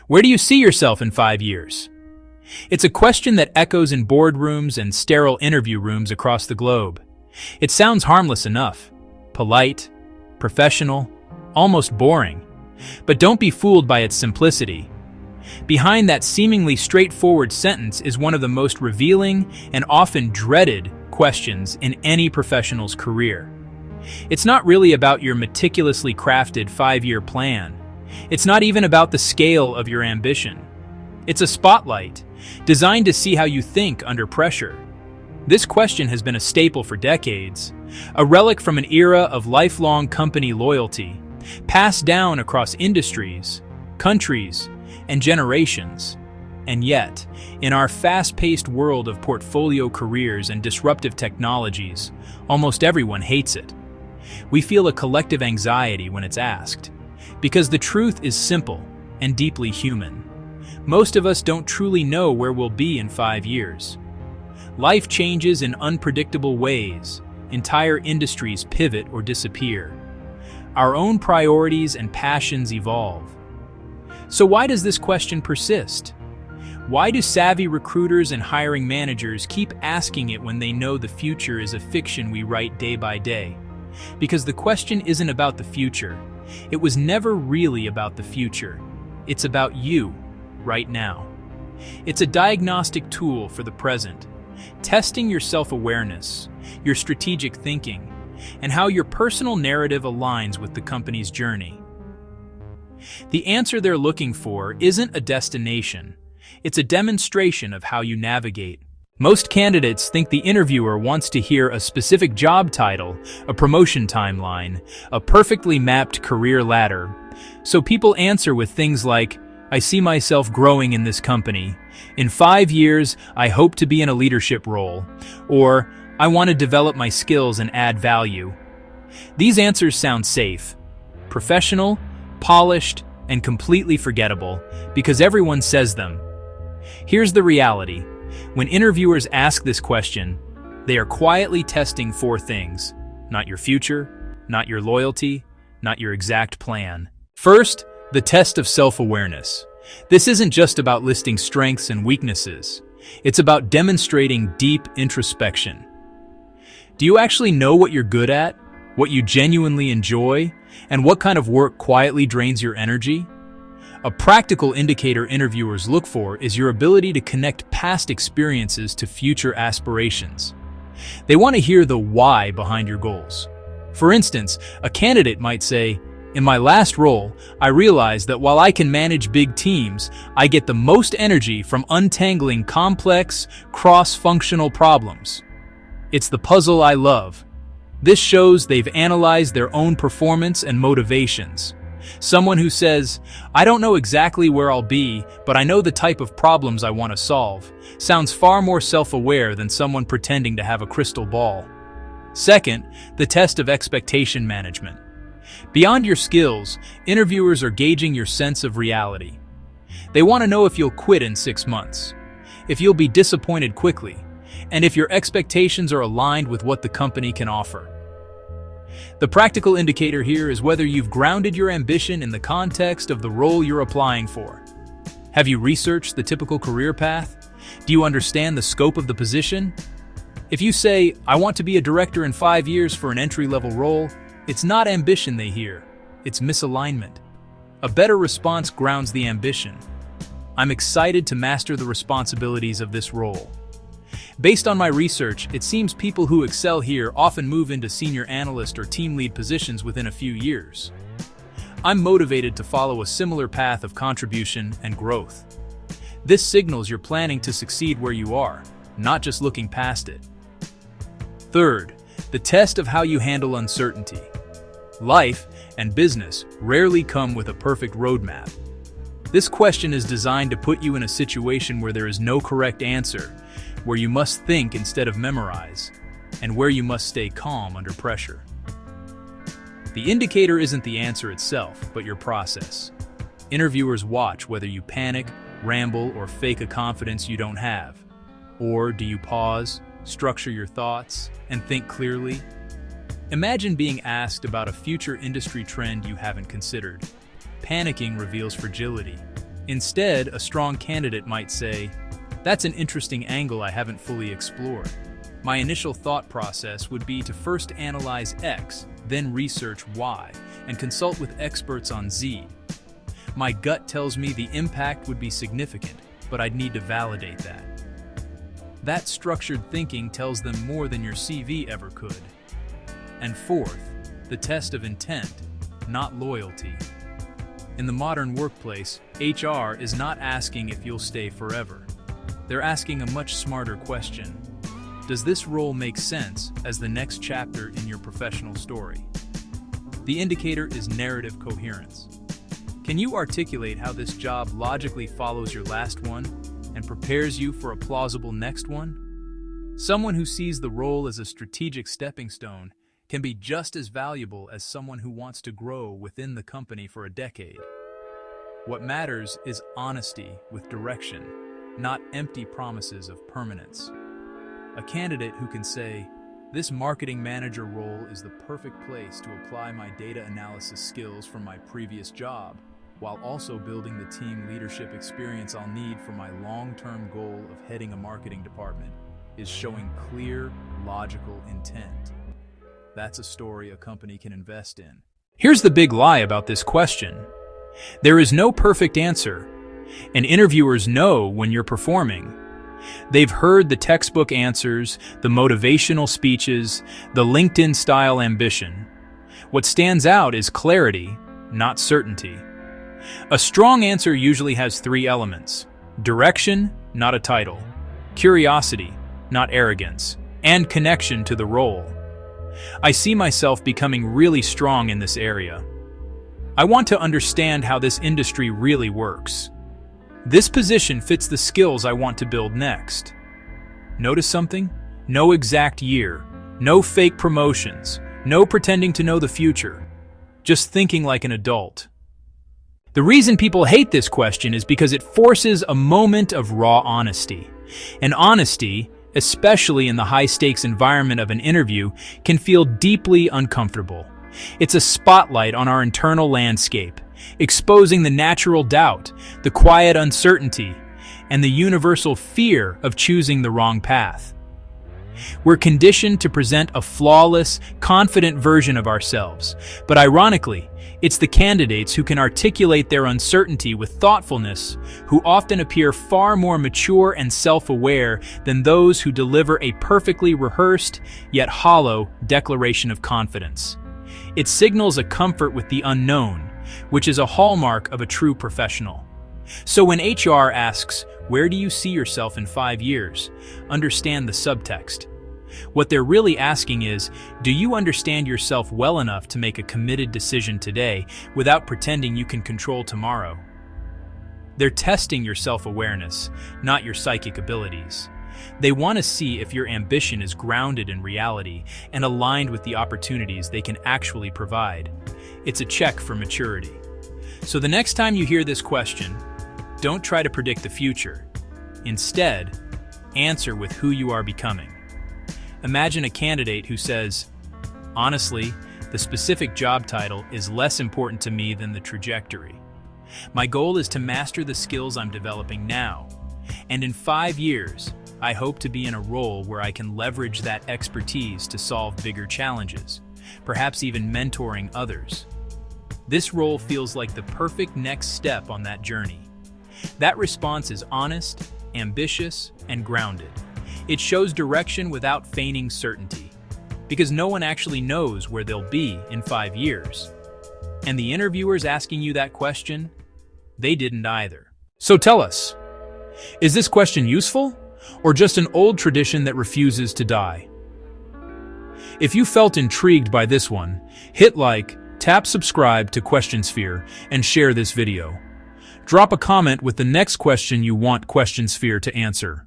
Where do you see yourself in 5 years? It's a question that echoes in boardrooms and sterile interview rooms across the globe. It sounds harmless enough, polite, professional, almost boring. But don't be fooled by its simplicity. Behind that seemingly straightforward sentence is one of the most revealing and often dreaded questions in any professional's career. It's not really about your meticulously crafted 5-year plan. It's not even about the scale of your ambition. It's a spotlight, designed to see how you think under pressure. This question has been a staple for decades, a relic from an era of lifelong company loyalty, passed down across industries, countries, and generations. And yet, in our fast-paced world of portfolio careers and disruptive technologies, almost everyone hates it. We feel a collective anxiety when it's asked, because the truth is simple and deeply human. Most of us don't truly know where we'll be in 5 years. Life changes in unpredictable ways. Entire industries pivot or disappear. Our own priorities and passions evolve. So why does this question persist? Why do savvy recruiters and hiring managers keep asking it when they know the future is a fiction we write day by day? Because the question isn't about the future. It was never really about the future. It's about you, right now. It's a diagnostic tool for the present, testing your self-awareness, your strategic thinking, and how your personal narrative aligns with the company's journey. The answer they're looking for isn't a destination. It's a demonstration of how you navigate. Most candidates think the interviewer wants to hear a specific job title, a promotion timeline, a perfectly mapped career ladder. So people answer with things like, I see myself growing in this company. In 5 years, I hope to be in a leadership role. Or, I want to develop my skills and add value. These answers sound safe, professional, polished, and completely forgettable because everyone says them. Here's the reality. When interviewers ask this question, they are quietly testing 4 things: not your future, not your loyalty, not your exact plan. First, the test of self-awareness. This isn't just about listing strengths and weaknesses. It's about demonstrating deep introspection. Do you actually know what you're good at, what you genuinely enjoy, and what kind of work quietly drains your energy? A practical indicator interviewers look for is your ability to connect past experiences to future aspirations. They want to hear the why behind your goals. For instance, a candidate might say, in my last role, I realized that while I can manage big teams, I get the most energy from untangling complex, cross-functional problems. It's the puzzle I love. This shows they've analyzed their own performance and motivations. Someone who says, I don't know exactly where I'll be, but I know the type of problems I want to solve, sounds far more self-aware than someone pretending to have a crystal ball. Second, the test of expectation management. Beyond your skills, interviewers are gauging your sense of reality. They want to know if you'll quit in 6 months, if you'll be disappointed quickly, and if your expectations are aligned with what the company can offer. The practical indicator here is whether you've grounded your ambition in the context of the role you're applying for. Have you researched the typical career path? Do you understand the scope of the position? If you say, I want to be a director in 5 years for an entry-level role, it's not ambition they hear, it's misalignment. A better response grounds the ambition. I'm excited to master the responsibilities of this role. Based on my research, it seems people who excel here often move into senior analyst or team lead positions within a few years. I'm motivated to follow a similar path of contribution and growth. This signals you're planning to succeed where you are, not just looking past it. Third, the test of how you handle uncertainty. Life and business rarely come with a perfect roadmap. This question is designed to put you in a situation where there is no correct answer, where you must think instead of memorize, and where you must stay calm under pressure. The indicator isn't the answer itself, but your process. Interviewers watch whether you panic, ramble, or fake a confidence you don't have. Or do you pause, structure your thoughts, and think clearly? Imagine being asked about a future industry trend you haven't considered. Panicking reveals fragility. Instead, a strong candidate might say, "That's an interesting angle I haven't fully explored. My initial thought process would be to first analyze X, then research Y, and consult with experts on Z. My gut tells me the impact would be significant, but I'd need to validate that." That structured thinking tells them more than your CV ever could. And fourth, the test of intent, not loyalty. In the modern workplace, HR is not asking if you'll stay forever. They're asking a much smarter question. Does this role make sense as the next chapter in your professional story? The indicator is narrative coherence. Can you articulate how this job logically follows your last one and prepares you for a plausible next one? Someone who sees the role as a strategic stepping stone can be just as valuable as someone who wants to grow within the company for a decade. What matters is honesty with direction, not empty promises of permanence. A candidate who can say, "This marketing manager role is the perfect place to apply my data analysis skills from my previous job, while also building the team leadership experience I'll need for my long-term goal of heading a marketing department," is showing clear, logical intent. That's a story a company can invest in. Here's the big lie about this question. There is no perfect answer, and interviewers know when you're performing. They've heard the textbook answers, the motivational speeches, the LinkedIn-style ambition. What stands out is clarity, not certainty. A strong answer usually has three elements: direction, not a title; curiosity, not arrogance; and connection to the role. I see myself becoming really strong in this area. I want to understand how this industry really works. This position fits the skills I want to build next. Notice something? No exact year, no fake promotions, no pretending to know the future. Just thinking like an adult. The reason people hate this question is because it forces a moment of raw honesty. And honesty, especially in the high-stakes environment of an interview, can feel deeply uncomfortable. It's a spotlight on our internal landscape, exposing the natural doubt, the quiet uncertainty, and the universal fear of choosing the wrong path. We're conditioned to present a flawless, confident version of ourselves, but ironically, it's the candidates who can articulate their uncertainty with thoughtfulness who often appear far more mature and self-aware than those who deliver a perfectly rehearsed, yet hollow, declaration of confidence. It signals a comfort with the unknown, which is a hallmark of a true professional. So when HR asks, "Where do you see yourself in 5 years?" understand the subtext. What they're really asking is, do you understand yourself well enough to make a committed decision today without pretending you can control tomorrow? They're testing your self-awareness, not your psychic abilities. They want to see if your ambition is grounded in reality and aligned with the opportunities they can actually provide. It's a check for maturity. So the next time you hear this question, don't try to predict the future. Instead, answer with who you are becoming. Imagine a candidate who says, "Honestly, the specific job title is less important to me than the trajectory. My goal is to master the skills I'm developing now, and in 5 years, I hope to be in a role where I can leverage that expertise to solve bigger challenges, perhaps even mentoring others." This role feels like the perfect next step on that journey. That response is honest, ambitious, and grounded. It shows direction without feigning certainty, because no one actually knows where they'll be in 5 years. And the interviewers asking you that question, they didn't either. So tell us, is this question useful, or just an old tradition that refuses to die? If you felt intrigued by this one, hit like, tap subscribe to Question Sphere, and share this video. Drop a comment with the next question you want Question Sphere to answer.